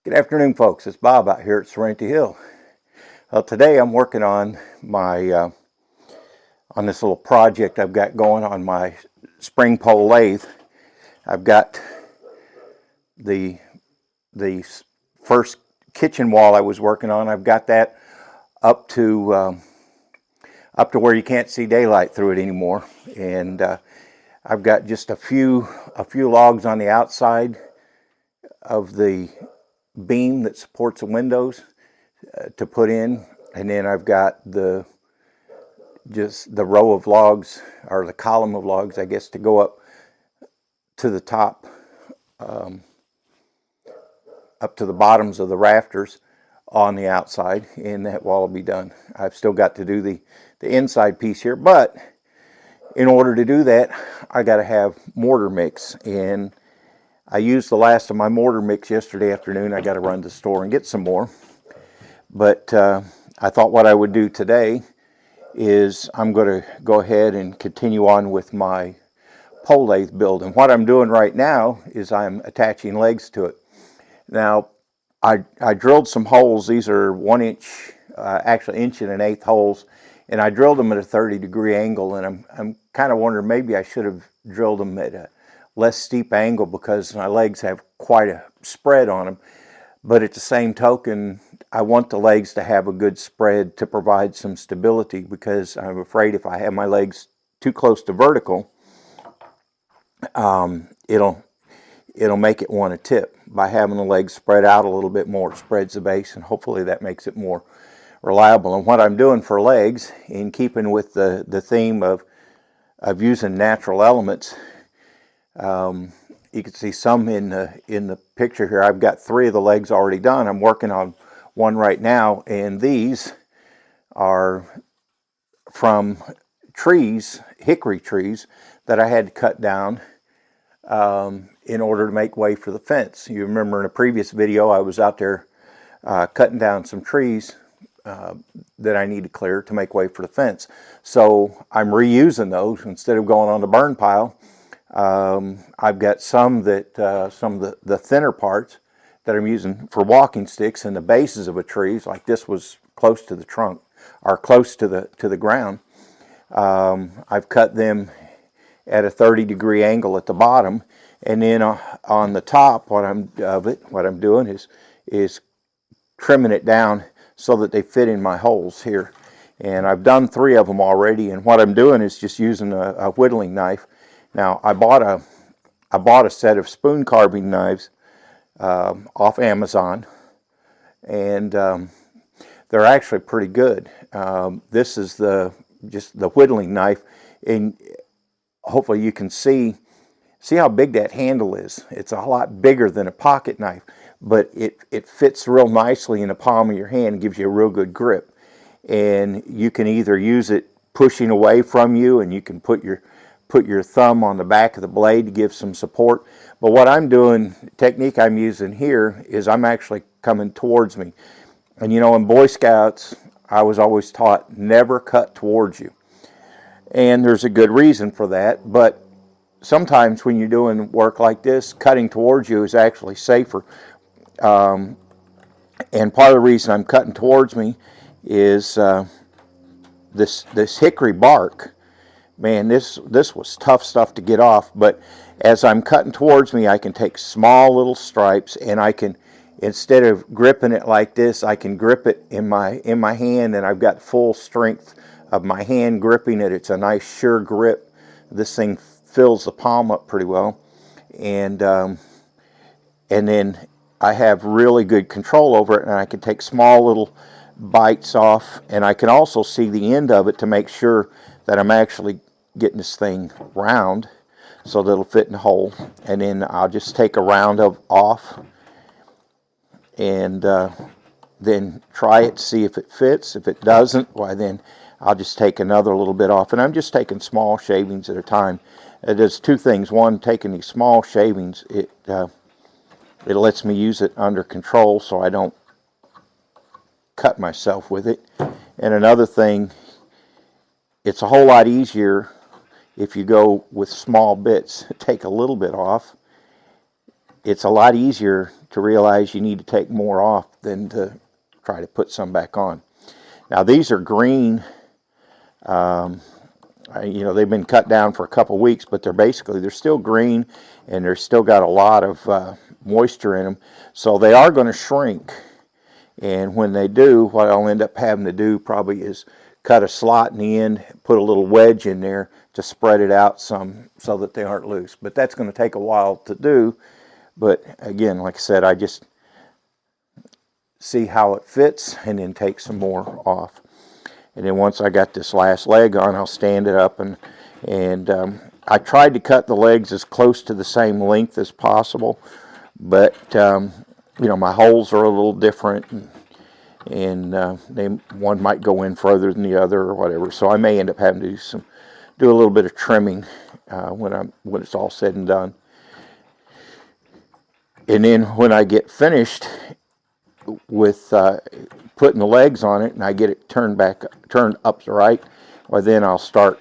Good afternoon, folks. It's Bob out here at Serenity Hill. Today I'm working on my on this little project I've got going on my spring pole lathe. I've got the the first kitchen wall I was working on. I've got that up to where you can't see daylight through it anymore, and I've got just a few logs on the outside of the beam that supports the windows to put in, and then I've got just the row of logs, or the column of logs, I guess, to go up to the top, up to the bottoms of the rafters on the outside, and that wall will be done. I've still got to do the inside piece here, but in order to do that, I got to have mortar mix, and I used the last of my mortar mix yesterday afternoon. I got to run to the store and get some more, but I thought what I would do today is I'm going to go ahead and continue on with my pole lathe build. And what I'm doing right now is I'm attaching legs to it. Now, I drilled some holes. These are 1 inch, actually 1.125" holes, and I drilled them at a 30-degree angle. And I'm kind of wondering, maybe I should have drilled them at a less steep angle because my legs have quite a spread on them. But at the same token, I want the legs to have a good spread to provide some stability, because I'm afraid if I have my legs too close to vertical, it'll make it want to tip. By having the legs spread out a little bit more, it spreads the base, and hopefully that makes it more reliable. And what I'm doing for legs, in keeping with the theme of using natural elements, you can see some in the picture here. I've got 3 of the legs already done. I'm working on one right now, and these are from trees, hickory trees, that I had to cut down in order to make way for the fence. You remember in a previous video I was out there cutting down some trees that I need to clear to make way for the fence. So I'm reusing those instead of going on the burn pile. I've got some that some of the thinner parts that I'm using for walking sticks, and the bases of a tree, like this was close to the trunk, or close to the ground. I've cut them at a 30-degree angle at the bottom, and then on the top, what I'm doing is trimming it down so that they fit in my holes here. And I've done 3 of them already, and what I'm doing is just using a whittling knife. Now, I bought a set of spoon carving knives off Amazon, and they're actually pretty good. This is just the whittling knife, and hopefully you can see how big that handle is. It's a lot bigger than a pocket knife, but it fits real nicely in the palm of your hand and gives you a real good grip. And you can either use it pushing away from you, and you can put your thumb on the back of the blade to give some support. But what I'm doing, the technique I'm using here, is I'm actually coming towards me. And you know, in Boy Scouts, I was always taught never cut towards you. And there's a good reason for that, but sometimes when you're doing work like this, cutting towards you is actually safer. And part of the reason I'm cutting towards me is this hickory bark. Man, this was tough stuff to get off, but as I'm cutting towards me, I can take small little stripes, and I can, instead of gripping it like this, I can grip it in my hand, and I've got full strength of my hand gripping it. It's a nice sure grip. This thing fills the palm up pretty well, and then I have really good control over it, and I can take small little bites off, and I can also see the end of it to make sure that I'm actually getting this thing round so that it'll fit in the hole. And then I'll just take a round off, and then try it to see if it fits. If it doesn't, why then I'll just take another little bit off, and I'm just taking small shavings at a time. It does 2 things. One, taking these small shavings, it lets me use it under control so I don't cut myself with it. And another thing, it's a whole lot easier if you go with small bits. Take a little bit off, it's a lot easier to realize you need to take more off than to try to put some back on. Now these are green. You know, they've been cut down for a couple weeks, but they're still green, and they're still got a lot of moisture in them. So they are going to shrink. And when they do, what I'll end up having to do probably is cut a slot in the end, put a little wedge in there to spread it out some so that they aren't loose. But that's going to take a while to do. But again, like I said, I just see how it fits and then take some more off. And then once I got this last leg on, I'll stand it up, and I tried to cut the legs as close to the same length as possible, but you know, my holes are a little different, and one might go in further than the other or whatever. So I may end up having to do a little bit of trimming when it's all said and done. And then when I get finished with putting the legs on it and I get it turned up to right, well, then I'll start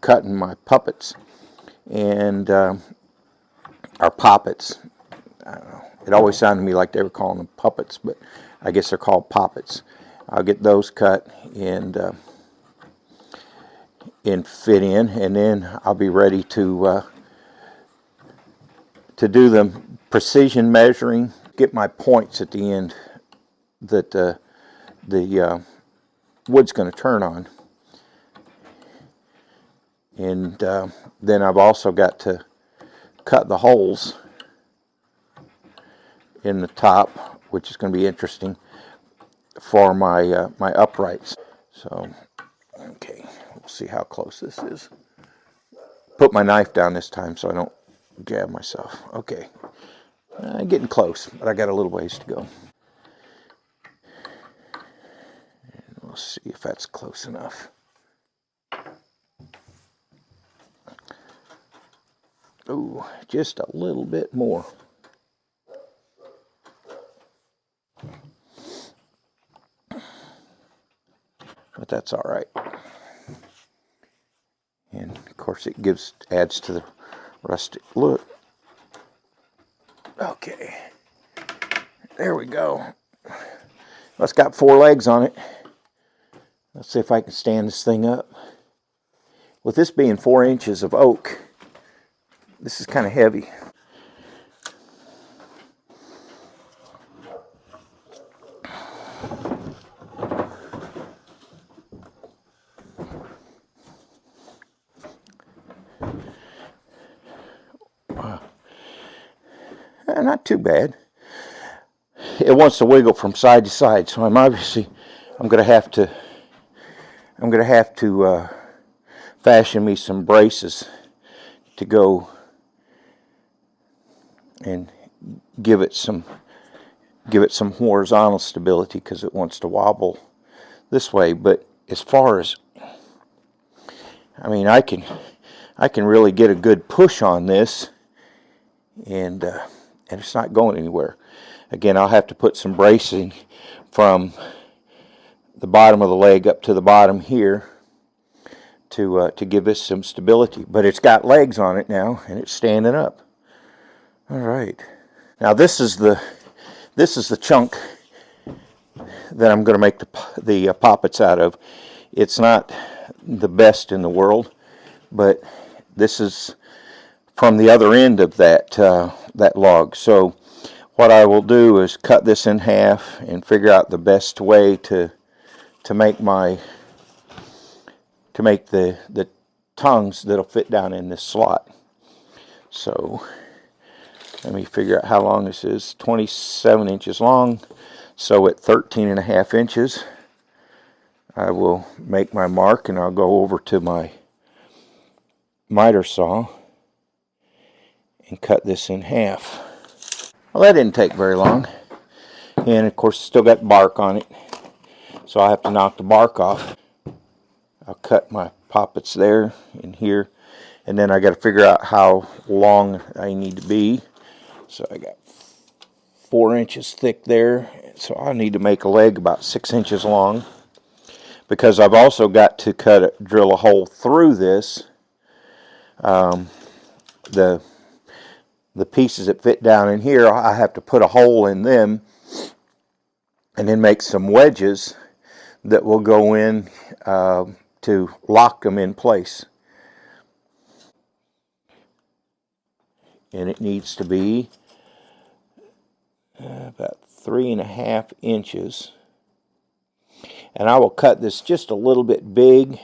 cutting my puppets and our poppets. I don't know. It always sounded to me like they were calling them puppets, but I guess they're called poppets. I'll get those cut and fit in, and then I'll be ready to do the precision measuring, get my points at the end that the wood's going to turn on. And then I've also got to cut the holes in the top, which is going to be interesting for my my uprights. So, okay, we'll see how close this is. Put my knife down this time so I don't jab myself. Okay, getting close, but I got a little ways to go. And we'll see if that's close enough. Oh, just a little bit more. But that's all right. And of course it adds to the rustic look. Okay, there we go. Well, it's got 4 legs on it. Let's see if I can stand this thing up. With this being 4 inches of oak, this is kind of heavy. Not too bad. It wants to wiggle from side to side, so I'm going to have to fashion me some braces to go and give it some horizontal stability, because it wants to wobble this way. But as far as, I mean, I can really get a good push on this, and it's not going anywhere. Again, I'll have to put some bracing from the bottom of the leg up to the bottom here to give this some stability. But it's got legs on it now, and it's standing up. All right. Now this is the chunk that I'm going to make the poppets out of. It's not the best in the world, but this is from the other end of that log. So what I will do is cut this in half and figure out the best way to make the tongues that'll fit down in this slot. So let me figure out how long this is. 27 inches long. So at 13.5 inches, I will make my mark, and I'll go over to my miter saw and cut this in half. Well, that didn't take very long. And of course, it's still got bark on it, so I have to knock the bark off. I'll cut my poppets there and here, and then I got to figure out how long I need to be. So I got 4 inches thick there, so I need to make a leg about 6 inches long, because I've also got to drill a hole through this. the pieces that fit down in here, I have to put a hole in them and then make some wedges that will go in to lock them in place. And it needs to be about 3.5 inches. And I will cut this just a little bit big.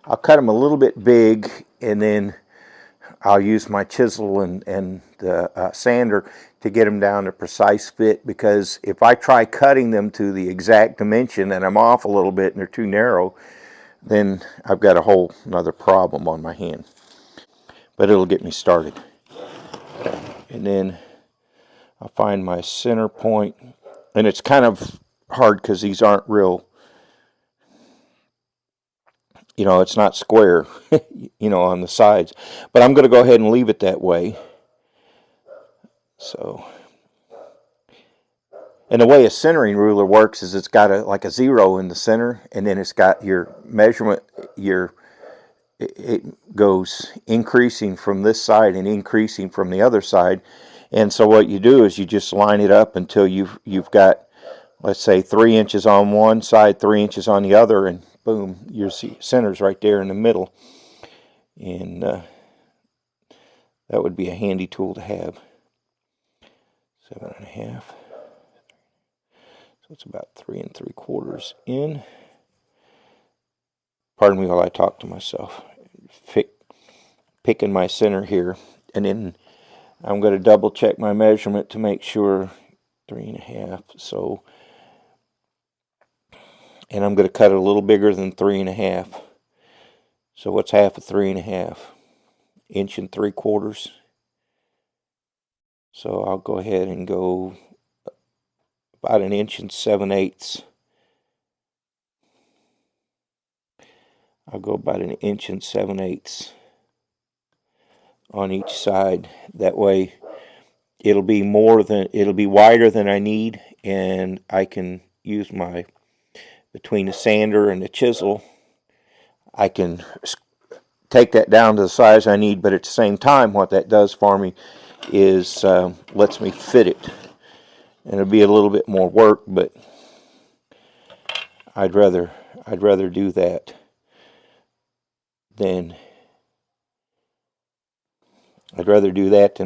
I'll cut them a little bit big, and then I'll use my chisel and the sander to get them down to precise fit, because if I try cutting them to the exact dimension and I'm off a little bit and they're too narrow, then I've got a whole another problem on my hand. But it'll get me started. And then I'll find my center point, and it's kind of hard because these aren't real, it's not square, on the sides. But I'm going to go ahead and leave it that way. So, and the way a centering ruler works is it's got like a 0 in the center, and then it's got your measurement, it goes increasing from this side and increasing from the other side. And so what you do is you just line it up until you've got, let's say, 3 inches on one side, 3 inches on the other, and boom, your center's right there in the middle. And that would be a handy tool to have. 7.5. So it's about 3 3/4 in. Pardon me while I talk to myself. Picking my center here, and then I'm going to double check my measurement to make sure 3.5. So, and I'm going to cut it a little bigger than 3.5. So what's half of 3.5? 1 3/4 inches. So I'll go ahead and go about 1 7/8 inches. I'll go about 1 7/8 inches on each side. That way it'll be wider than I need, and I can use between the sander and the chisel, I can take that down to the size I need. But at the same time, what that does for me is lets me fit it. And it'll be a little bit more work, but I'd rather do that than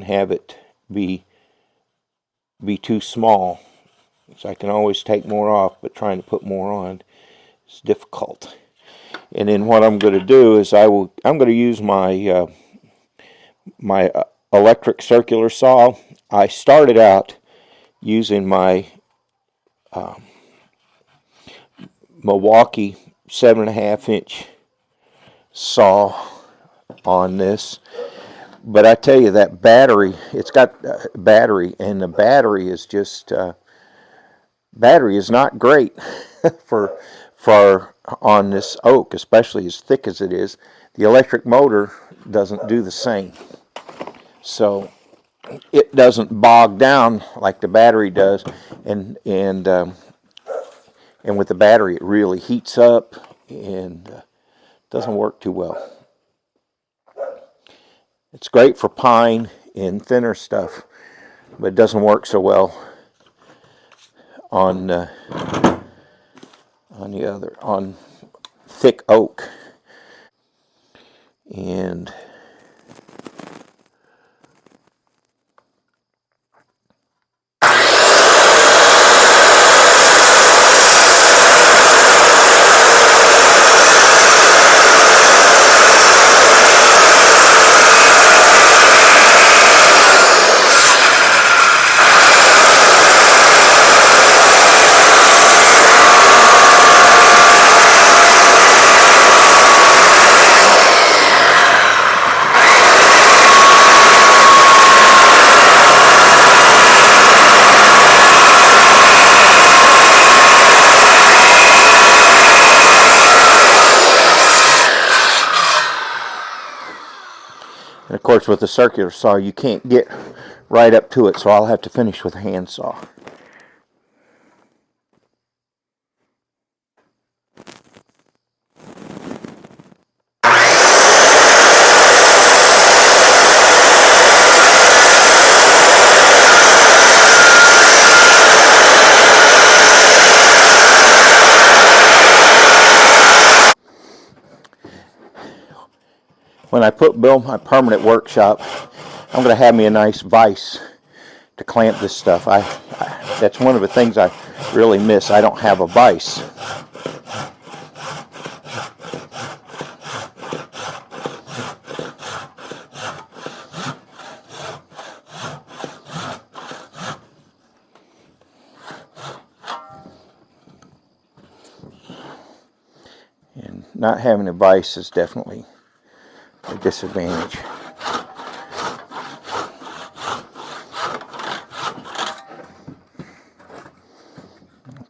have it be too small. So I can always take more off, but trying to put more on is difficult. And then what I'm going to do is I'm going to use my electric circular saw. I started out using my Milwaukee 7.5-inch saw on this, but I tell you, that battery, it's got a battery, and the battery is just battery is not great for on this oak, especially as thick as it is. The electric motor doesn't do the same, so it doesn't bog down like the battery does, and with the battery it really heats up and doesn't work too well. It's great for pine and thinner stuff, but it doesn't work so well on thick oak. And of course, with the circular saw, you can't get right up to it, so I'll have to finish with a hand saw. when I build my permanent workshop, I'm going to have me a nice vise to clamp this stuff. That's one of the things I really miss. I don't have a vise. And not having a vise is definitely a disadvantage.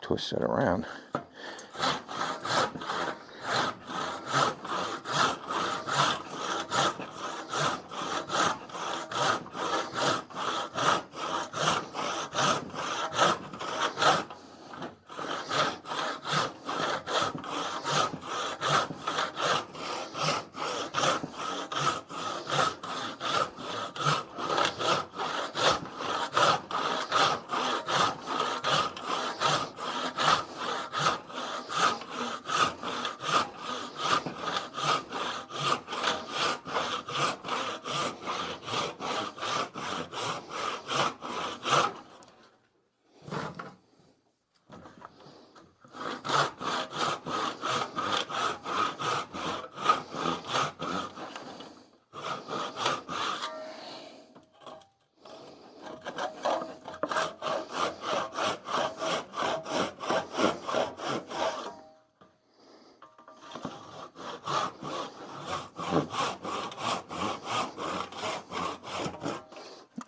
Twist it around.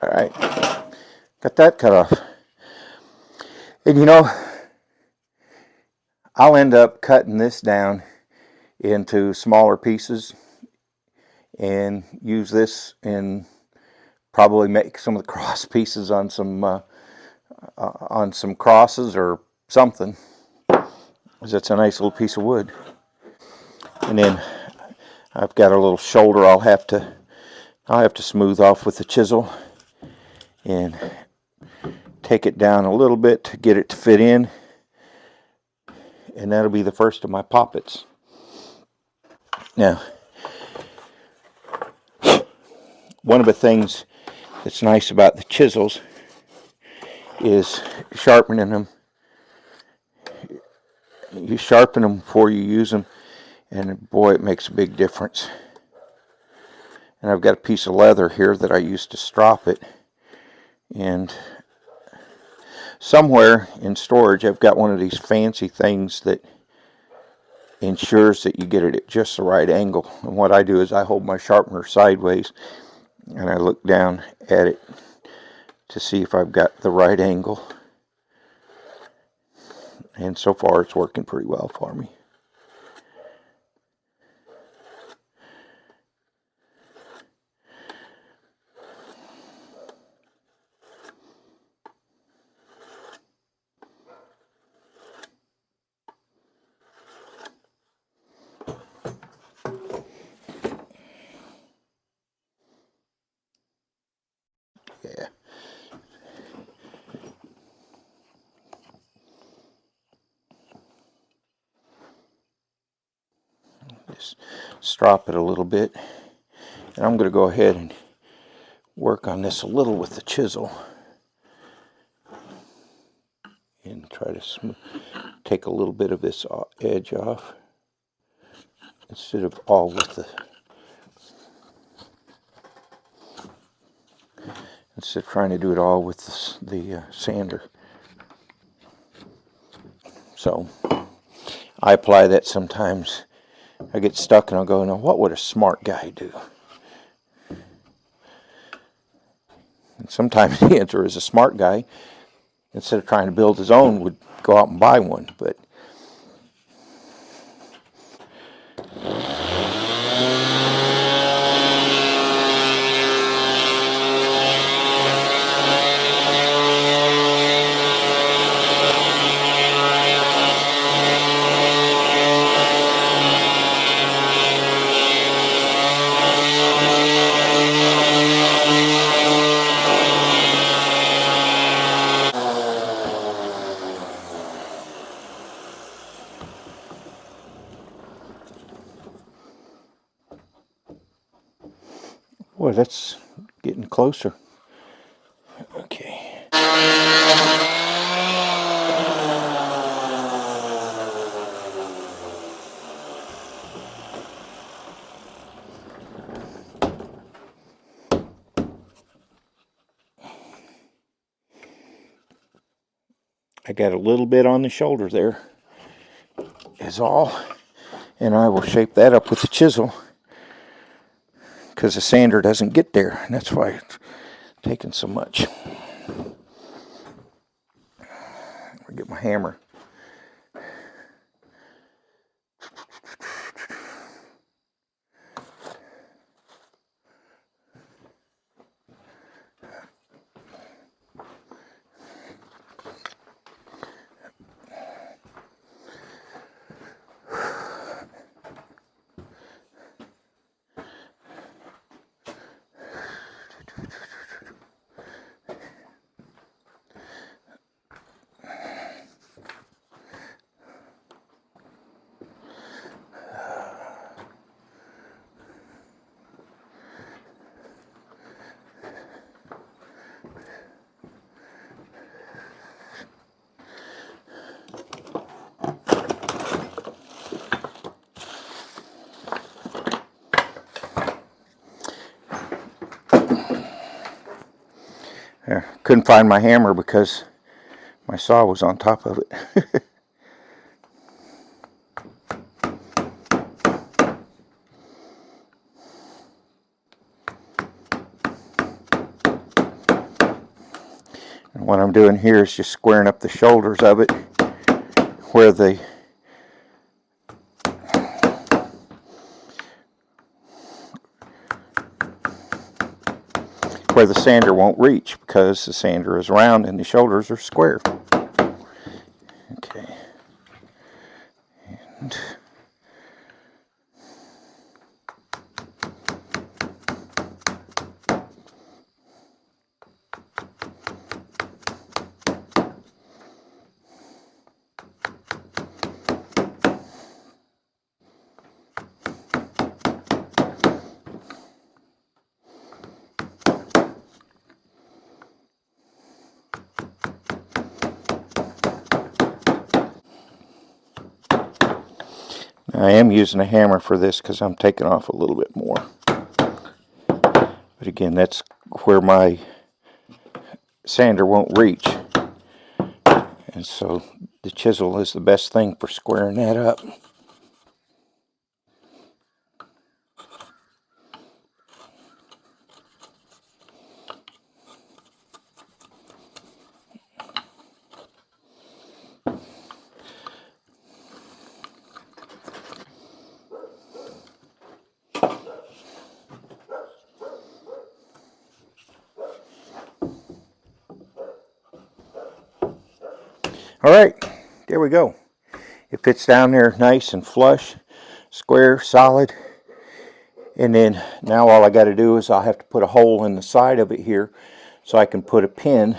All right, got that cut off. And you know, I'll end up cutting this down into smaller pieces and use this and probably make some of the cross pieces on some crosses or something, because it's a nice little piece of wood. And then I've got a little shoulder I'll have to smooth off with the chisel and take it down a little bit to get it to fit in, and that'll be the first of my poppets. Now, one of the things that's nice about the chisels is sharpening them. You sharpen them before you use them, and boy, it makes a big difference. And I've got a piece of leather here that I used to strop it, and somewhere in storage I've got one of these fancy things that ensures that you get it at just the right angle. And what I do is I hold my sharpener sideways and I look down at it to see if I've got the right angle. And so far it's working pretty well for me. Yeah. Just strop it a little bit. And I'm going to go ahead and work on this a little with the chisel. And try to take a little bit of this edge off. Instead of all with the... Instead of trying to do it all with the sander. So, I apply that sometimes. I get stuck and I'll go, now what would a smart guy do? And sometimes the answer is a smart guy, instead of trying to build his own, would go out and buy one. But Boy, that's getting closer. Okay. I got a little bit on the shoulder there, is all. And I will shape that up with the chisel because the sander doesn't get there. And that's why it's taking so much. I'll get my hammer. There, couldn't find my hammer because my saw was on top of it. And what I'm doing here is just squaring up the shoulders of it where the sander won't reach, because the sander is round and the shoulders are square. Okay. And I am using a hammer for this because I'm taking off a little bit more. But again, that's where my sander won't reach. And so the chisel is the best thing for squaring that up. Alright, there we go. It fits down there nice and flush, square, solid. And then now all I got to do is I'll have to put a hole in the side of it here so I can put a pin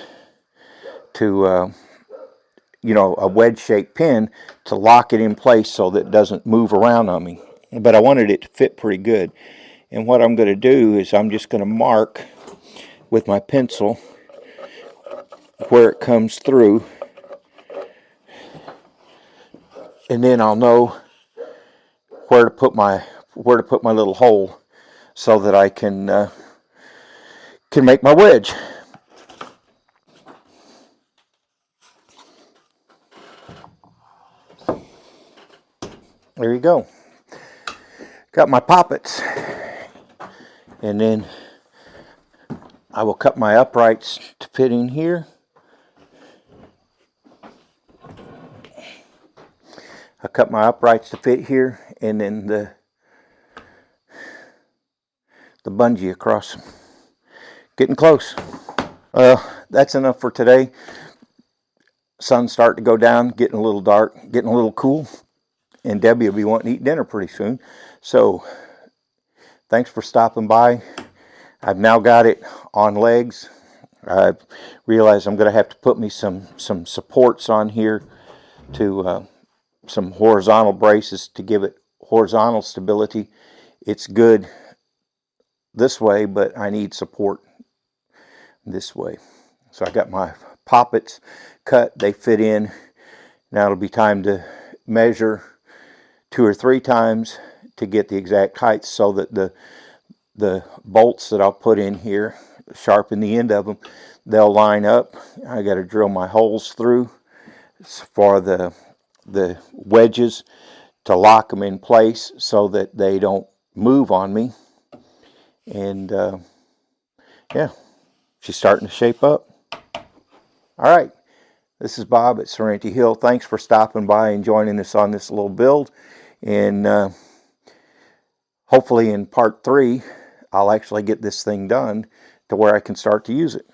to, a wedge-shaped pin to lock it in place so that it doesn't move around on me. But I wanted it to fit pretty good. And what I'm going to do is I'm just going to mark with my pencil where it comes through. And then I'll know where to put my little hole so that I can make my wedge. There you go. Got my poppets. And then I will cut my uprights to fit in here. I cut my uprights to fit here, and then the bungee across. Getting close. That's enough for today. Sun's starting to go down, getting a little dark, getting a little cool, and Debbie will be wanting to eat dinner pretty soon. So thanks for stopping by. I've now got it on legs. I've realized I'm going to have to put me some supports on here to some horizontal braces to give it horizontal stability. It's good this way, but I need support this way. So I got my poppets cut, they fit in. Now it'll be time to measure 2 or 3 times to get the exact height, so that the bolts that I'll put in here, sharpen the end of them, they'll line up. I got to drill my holes through for the wedges to lock them in place so that they don't move on me. And yeah, she's starting to shape up. All right, this is Bob at Serenity Hill. Thanks for stopping by and joining us on this little build. And hopefully in part 3, I'll actually get this thing done to where I can start to use it.